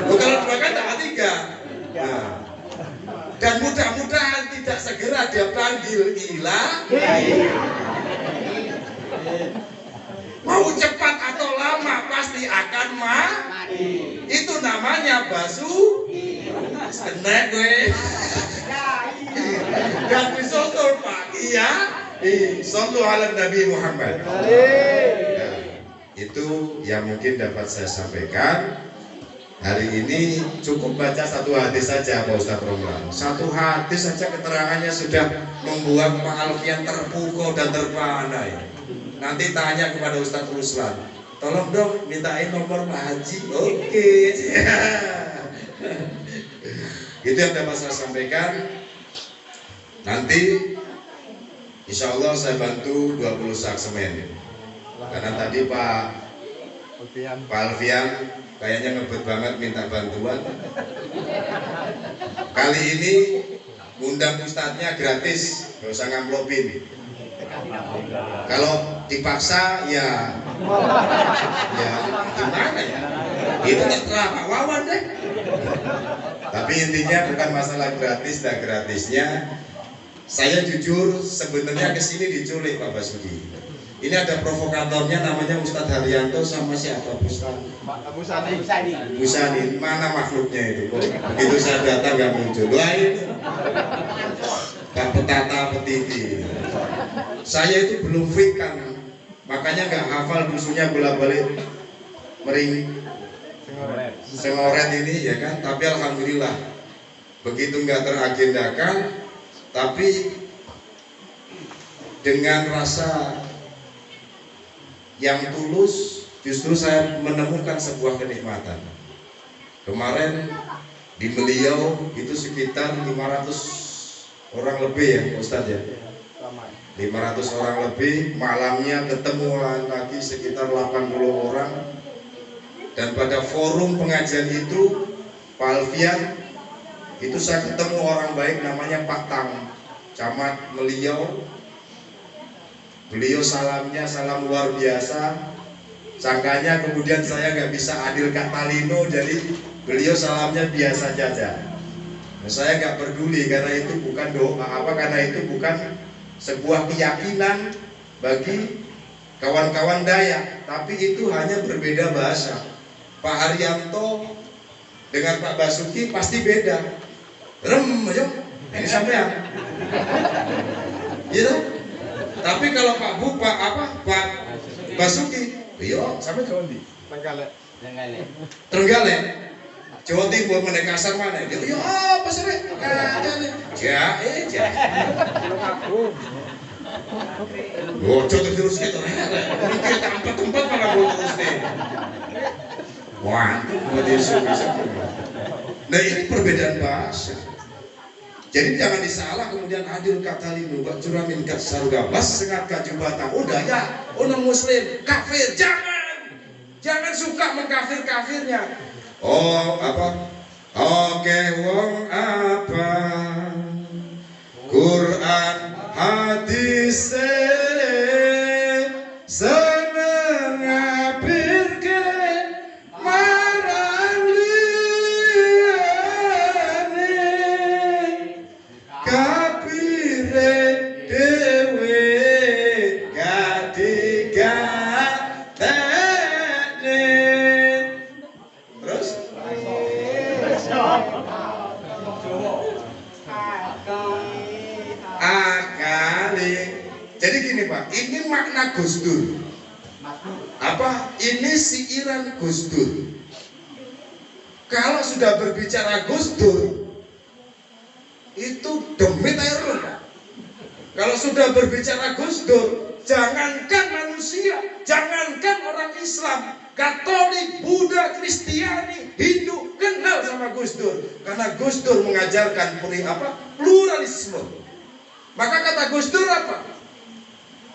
Kalau dua kan tambah tiga. Nah. Dan mudah-mudahan tidak segera dia panggil ilahi. Mau cepat atau lama pasti akan mati. Itu namanya basu. Senek gue. Dan disusul Pak Iya. Sallu ala Nabi Muhammad. Nah, itu yang mungkin dapat saya sampaikan. Hari ini cukup baca satu hadis saja Pak Ustadz Romlan. Satu hadis saja keterangannya sudah membuat Pak Alfian terpukau dan terpana ya. Nanti tanya kepada Ustadz Ruslan, tolong dong mintain nomor Pak Haji. Oke. Itu yang dapat saya sampaikan. Nanti insya Allah saya bantu 20 sak semen. Karena tadi Pak Alfian kayaknya ngebet banget minta bantuan. Kali ini undang ustadznya gratis, gak usah ngamplopin. Kalau dipaksa ya gimana ya? Itu terserah Pak Wawan deh. Tapi intinya bukan masalah gratis dan gratisnya. Saya jujur sebenarnya kesini diculik Pak Basuki. Ini ada provokatornya namanya Ustadz Haryanto sama siapa Busani. Mana makhluknya itu? Begitu saya datang nggak muncul. Wah itu Pak Petata Petiti. Saya itu belum fit kan, makanya nggak hafal dusunya bolak-balik mering sengoret ini ya kan. Tapi alhamdulillah begitu nggak teragendakan, tapi dengan rasa yang tulus justru saya menemukan sebuah kenikmatan. Kemarin di Beliau itu sekitar 500 orang lebih ya Ustadz ya, 500 orang lebih. Malamnya ketemu lagi sekitar 80 orang. Dan pada forum pengajian itu Pak Alfian itu saya ketemu orang baik namanya Pak Tang, camat Beliau. Beliau salamnya salam luar biasa. Sangkanya kemudian saya nggak bisa adil kata Lino, jadi beliau salamnya biasa saja. Nah, saya nggak peduli karena itu bukan doa karena itu bukan sebuah keyakinan bagi kawan-kawan Dayak, tapi itu hanya berbeda bahasa. Pak Haryanto dengan Pak Basuki pasti beda. Ayo, ini sampean. Gitu. Tapi kalau Pak Basuki, iya sampai Jawa di Trenggalek, Jawa Timur mana kasar mana? Dia iya apa sih? Bocor terus gitu. Mikir tempat mana bocor nih? Wah, nah ini perbedaan bahasa. Jadi jangan disalah kemudian adil kata linu bak curamin kat sarugabas sengat kat jubata udah ya orang muslim kafir, jangan suka mengkafir-kafirnya. Oh apa? Oke wong apa? Quran hadis seneng ngapirke ini makna Gus Dur. Apa? Ini siiran Gus Dur. Kalau sudah berbicara Gus Dur, itu demit air luka. Kalau sudah berbicara Gus Dur, jangankan manusia, jangankan orang Islam, Katolik, Buddha, Kristiani, Hindu kenal sama Gus Dur. Karena Gus Dur mengajarkan pluralisme. Maka kata Gus Dur apa?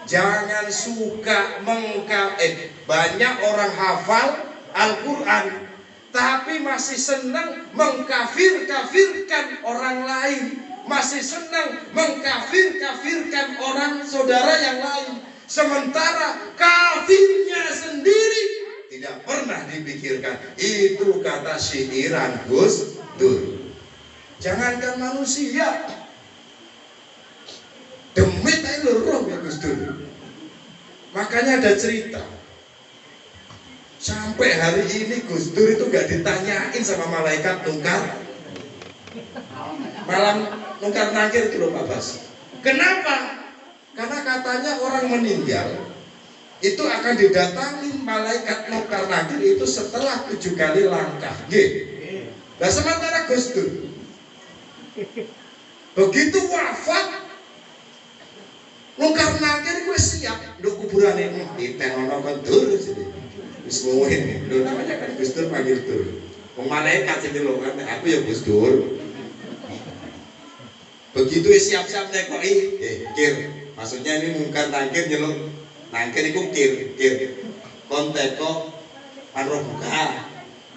Jangan suka banyak orang hafal Al-Quran tapi masih senang mengkafir-kafirkan orang lain. masih senang mengkafir-kafirkan orang saudara yang lain, sementara kafirnya sendiri tidak pernah dipikirkan. Itu kata syairan Gus Dur. Jangankan manusia, demit aja roh ya Gus Dur. Makanya ada cerita, sampai hari ini Gus Dur itu gak ditanyain sama malaikat nungkar malam nungkar nakir itu loh Pak Bas. Kenapa? Karena katanya orang meninggal itu akan didatangi malaikat nungkar nakir itu setelah 7 kali langkah. Nah sementara Gus Dur begitu wafat, nungkar nakir gue siap untuk kuburan ini ditenono kedur jadi wis ngomongin lho, namanya kan Gus Dur panggil Dur. Wong malaikat sing lho kan aku ya Gus Dur. Begitu siap-siap nekoki, kir. Maksudnya ini nungkar nakir nyeluk. Nakir iku kir. Kon teko panroh buka.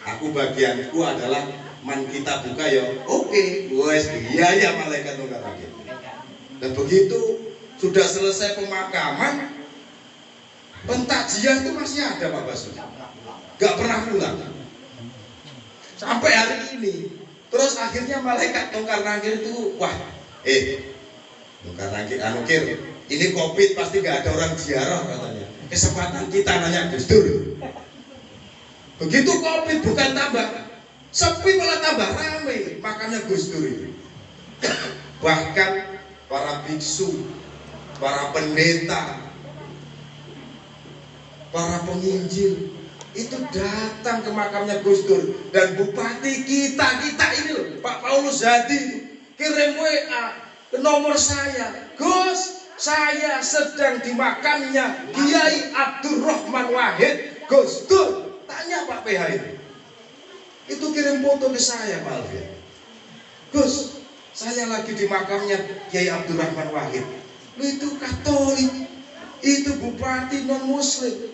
Aku bagianku adalah man kita buka ya. Oke, wes iya ya malaikat nungkar nakir. Dan begitu sudah selesai pemakaman, pentakjiah itu masih ada Pak Basu, gak pernah pulang sampai hari ini. Terus akhirnya malaikat nungkar nakir itu, wah, nungkar nakir, kir, ini COVID pasti gak ada orang ziarah katanya. Kesempatan kita nanya Gus Dur. Begitu COVID bukan tambah sepi malah tambah ramai, makanya Gus Dur itu. Bahkan para biksu, para pendeta, para penginjil itu datang ke makamnya Gus Dur. Dan bupati kita ini loh, Pak Paulus Hadi kirim WA ke nomor saya, Gus, saya sedang di makamnya Kiai Abdurrahman Wahid Gus Dur. Tanya Pak PH itu kirim foto ke saya Pak Alfian, Gus, saya lagi di makamnya Kiai Abdurrahman Wahid. Itu Katolik, itu bupati non muslim.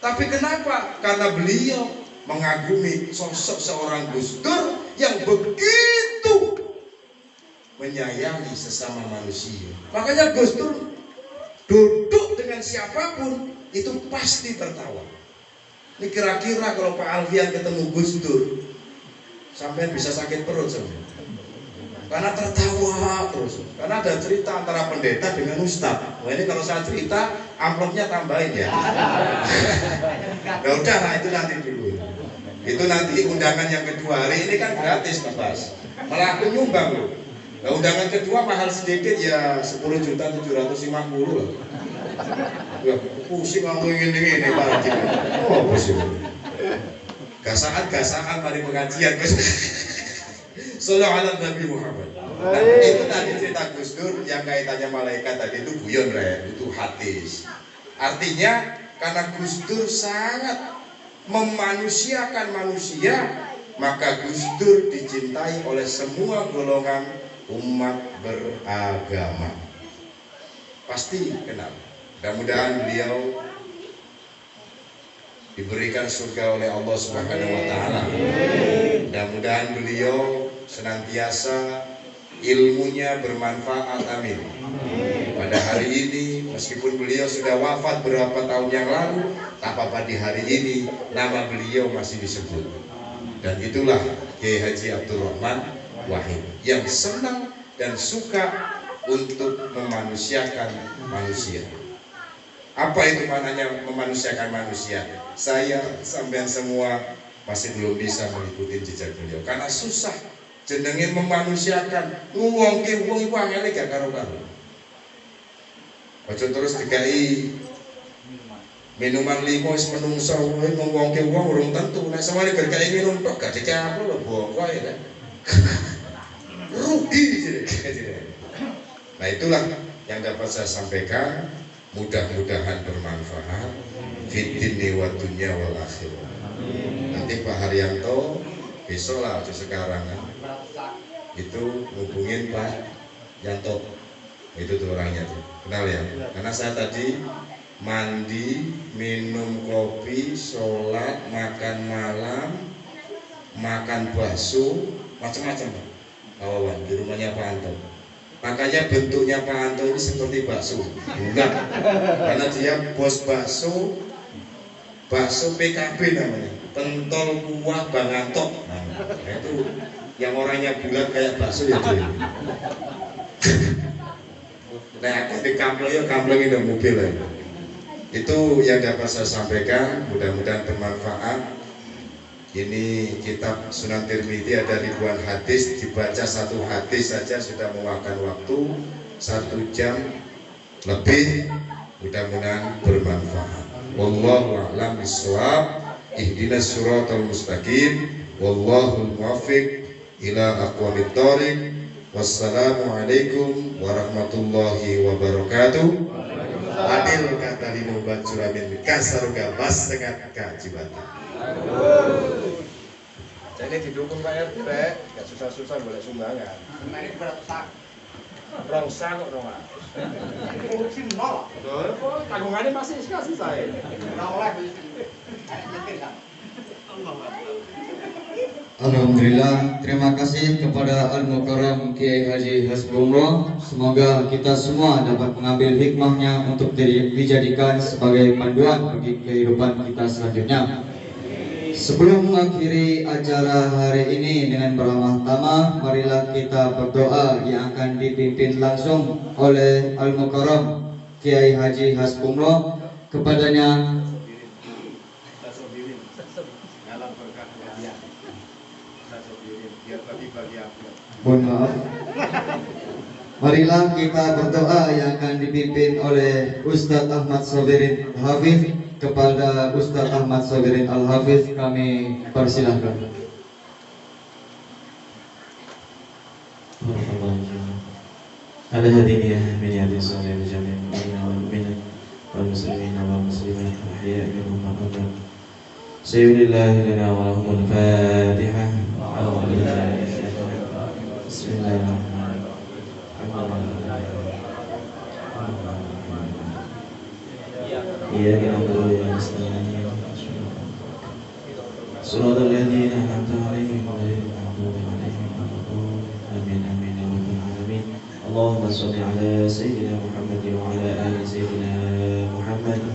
Tapi kenapa? Karena beliau mengagumi sosok seorang Gus Dur yang begitu menyayangi sesama manusia. Makanya Gus Dur duduk dengan siapapun itu pasti tertawa. Ini kira-kira kalau Pak Alfian ketemu Gus Dur, sampai bisa sakit perut sampai. Karena tertawa terus. Karena ada cerita antara pendeta dengan ustadz. Wah ini kalau saya cerita amplopnya tambahin ya. Ya udah lah itu nanti dulu. Itu nanti undangan yang kedua. Hari ini kan gratis Mas Bas. Malah aku nyumbang loh. Nah, undangan kedua mahal sedikit ya 10.750.000 lah. Ya pusing ngomongin ini Pak Haji. Oh pusing. Gasakan mari pengajian. Sallallahu ala Nabi Muhammad. Nah, itu tadi cerita Gus Dur yang kaitannya malaikat tadi itu guyon itu hadis. Artinya karena Gus Dur sangat memanusiakan manusia, maka Gus Dur dicintai oleh semua golongan umat beragama. Pasti kenal. Mudah-mudahan beliau diberikan surga oleh Allah Subhanahu wa taala. Mudah-mudahan beliau senantiasa ilmunya bermanfaat, amin. Pada hari ini meskipun beliau sudah wafat beberapa tahun yang lalu, tak apa-apa di hari ini nama beliau masih disebut. Dan itulah Kiai Haji Abdurrahman Wahid yang senang dan suka untuk memanusiakan manusia. Apa itu maknanya memanusiakan manusia? Saya sampean semua masih belum bisa mengikuti jejak beliau karena susah. Jenenge memanusiakan, ngwongke wong iku angel gak karo-karo. Aja terus dikai minuman limo wis menungso ngwongke wong urung tentu. Nek samane gergae minum tok gak dicaplo lho bongko ya. Rugi jadi. Nah itulah yang dapat saya sampaikan. Mudah-mudahan bermanfaat fid dinni wa dunya wal akhirah. Nanti Pak Haryanto besok lah sekarang itu hubungin Pak Yanto, itu tuh orangnya tuh kenal ya, karena saya tadi mandi, minum kopi, sholat, makan malam, makan bakso, macam-macam Pak. Kawawan di rumahnya Pak Anto. Makanya bentuknya Pak Anto ini seperti bakso. Enggak, karena dia bos bakso PKB namanya, pentol kuah Bang Anto. Nah, itu yang orangnya bulat kayak bakso ya dia. Nah, aku di kampleng ini mobil ya. Itu yang dapat saya sampaikan, mudah-mudahan bermanfaat. Ini kitab Sunan Tirmidzi ada ribuan hadis, dibaca satu hadis saja sudah memakan waktu 1 jam lebih. Mudah-mudahan bermanfaat. Wallahu a'lam bishawab. Ihdinas siratal mustaqim. Wallahul muwaffiq ila aqwamit thoriq. Wassalamualaikum warahmatullahi wabarakatuh. Adil kata lino bacuramin kasaruga mas sengat kajibata. Jadi didukung Pak RT, gak susah-susah boleh sumbangan. Ini berapa? Rongsa kok dong. Korupsi nol. Betul. Tanggungannya masih kasih saya. Alhamdulillah, terima kasih kepada Al-Mukarram Kiai Haji Hasbullah. Semoga kita semua dapat mengambil hikmahnya untuk dijadikan sebagai panduan bagi kehidupan kita selanjutnya. Sebelum mengakhiri acara hari ini dengan beramah tamah, marilah kita berdoa yang akan dipimpin langsung oleh Al-Mukarram Kiai Haji Hasbullah. Kepadanya mohon maaf. Marilah kita berdoa yang akan dipimpin oleh Ustadz Ahmad Sobirin Hafiz. Kepada Ustadz Ahmad Sobirin Al-Hafiz kami persilahkan. Ala hadiniyah min yadi salih jami'in mu'minin wal mu'minat wal muslimin wal muslimat ahya'i minhum wa amwat. Sayyidillah lana wa lahumul Fatihah. Bismillahirrahmanirrahim. Iya kita berdoa ya Bismillah. Suratul ladzina an'amta 'alaihim ghairil maghdubi 'alaihim waladdallin. Amin amin ya rabbal alamin. Allahumma shalli 'ala sayyidina Muhammad wa 'ala ali sayyidina Muhammad.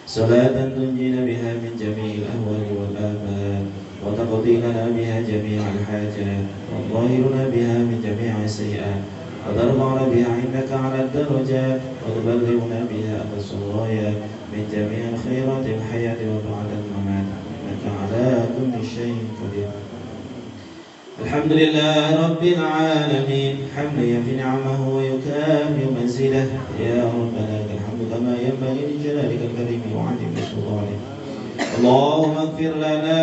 Salatan tunjina biha min jami'il ahwali wal afat wa taqdi lana biha jami'al hajat wa tahhiruna biha min jami'is sayyi'at وترفعنا بها عندك على الدرجات وتبلغنا بها أقصى الغايات من جميع الخيرات الحياة وبعد الممات إنك على كل شيء قدير. الحمد لله رب العالمين حمدا يفي نعمه ويكافئ منزله يا ربنا لك الحمد كما ينبغي لجلالك الكريم وعظيم سلطانك. اللهم اغفر لنا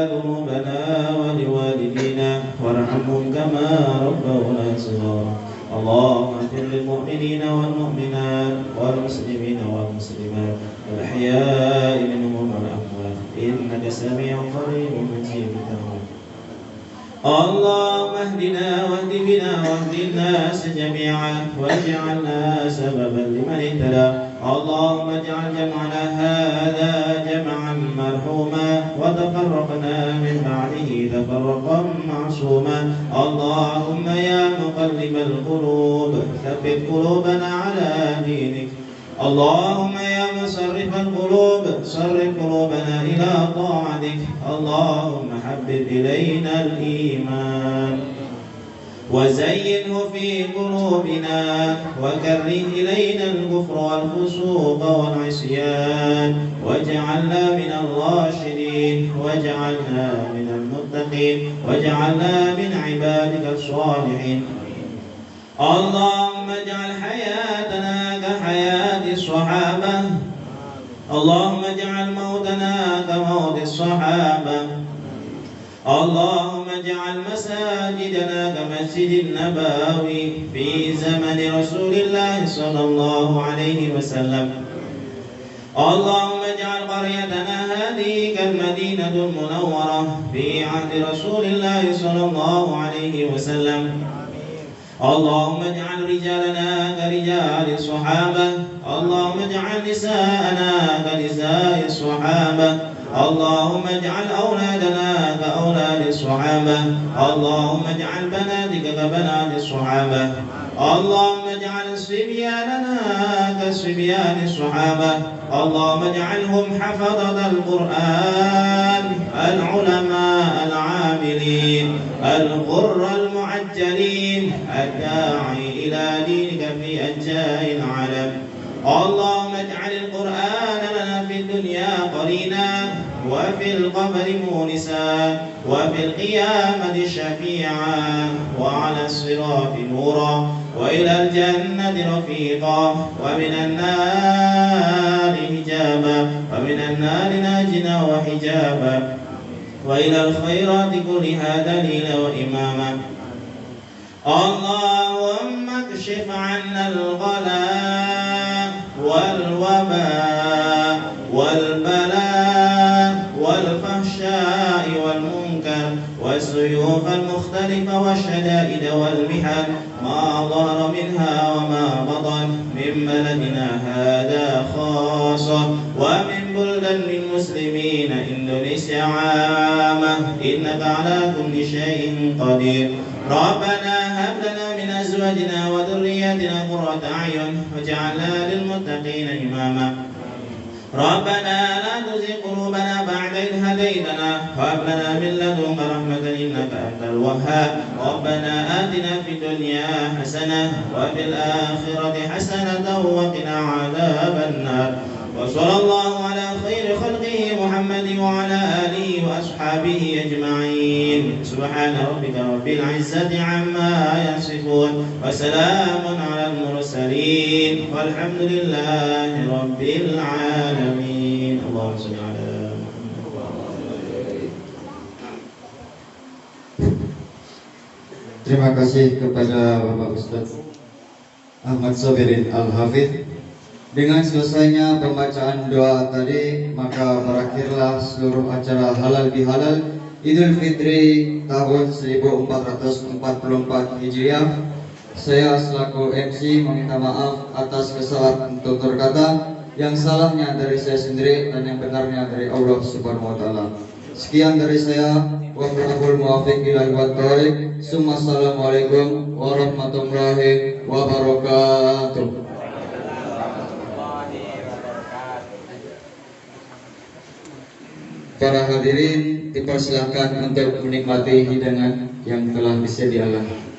ذنوبنا ولوالدينا وارحمهم كما ربونا صغارا. اللهم اغفر للمؤمنين والمؤمنات والمسلمين والمسلمات الأحياء منهم والأموات إنك سميع قريب مجيب الدعوات. اللهم اهدنا واهد بنا واهد الناس جميعا واجعلنا سببا لمن اهتدى. اللهم اجعل جمعنا هذا جمعا مرحوما وتفرقنا من بعده تفرقا معصوما. اللهم يا مقلب القلوب ثبت قلوبنا على دينك. اللهم يا مصرف القلوب صرف قلوبنا إلى طاعتك. اللهم حبب إلينا الإيمان وزينه في قلوبنا وكره إلينا الكفر والفسوق والعصيان واجعلنا من الراشدين واجعلنا من المتقين واجعلنا من عبادك الصالحين. اللهم اجعل حياتنا كحياة الصحابة. اللهم اجعل موتنا كموت الصحابة. اللهم اجعل مساجدنا كمسجد النبوي في زمن رسول الله صلى الله عليه وسلم. اللهم اجعل قريتنا هذه كالمدينة المنورة في عهد رسول الله صلى الله عليه وسلم. اللهم اجعل رجالنا كرجال الصحابة. اللهم اجعل نساءنا كنساء الصحابة. اللهم اجعل أولادنا كأولاد الصحابة اللهم اجعل بناتك كبنات الصحابة اللهم اجعل صبياننا كصبيان الصحابة اللهم اجعلهم حفظة القرآن العلماء العاملين الغر المعجلين الداعي إلى دينك في أنجاء العالم اللهم اجعل القرآن لنا في الدنيا قرينا وفي القبر مونسا وفي القيامة شفيعا وعلى الصراط نورا وإلى الجنة رفيقا ومن النار حجابا ومن النار ناجنا وحجابا وإلى الخيرات كلها دليلا وإماما اللهم اكشف عنا الغلاء والوباء والبلاء والفحشاء والمنكر والسيوف المختلفة والشدائد والمحن ما ظهر منها وما بطن من بلدنا هذا خاصة ومن بلدان المسلمين إندونيسيا عامة إنك على كل شيء قدير ربنا هب لنا من أزواجنا وذرياتنا قرة أعين واجعلنا للمتقين إماما ربنا لا تزغ قلوبنا بعد إذ هديتنا وهب لنا من لدنك رحمة إنك أنت الوهاب ربنا آتنا في الدنيا حسنة وفي الآخرة حسنة وقنا عذاب النار وصلى الله على خير خلقه محمد وعلى آله وأصحابه أجمعين سبحان ربك رب العزة عما يصفون وسلام على المرسلين والحمد لله رب العالمين اللهم صل على Terima kasih kepada Bapak Ustadz Ahmad Sabirin Al-Hafidh. Dengan selesainya pembacaan doa tadi, maka berakhirlah seluruh acara halal bihalal Idul Fitri tahun 1444 Hijriah. Saya selaku MC meminta maaf atas kesalahan tutur kata, yang salahnya dari saya sendiri dan yang benarnya dari Allah Subhanahu wa taala. Sekian dari saya, wallahul muwaffiq ila aqwamit thoriq. Assalamualaikum warahmatullahi wabarakatuh. Para hadirin dipersilakan untuk menikmati hidangan yang telah disediakan.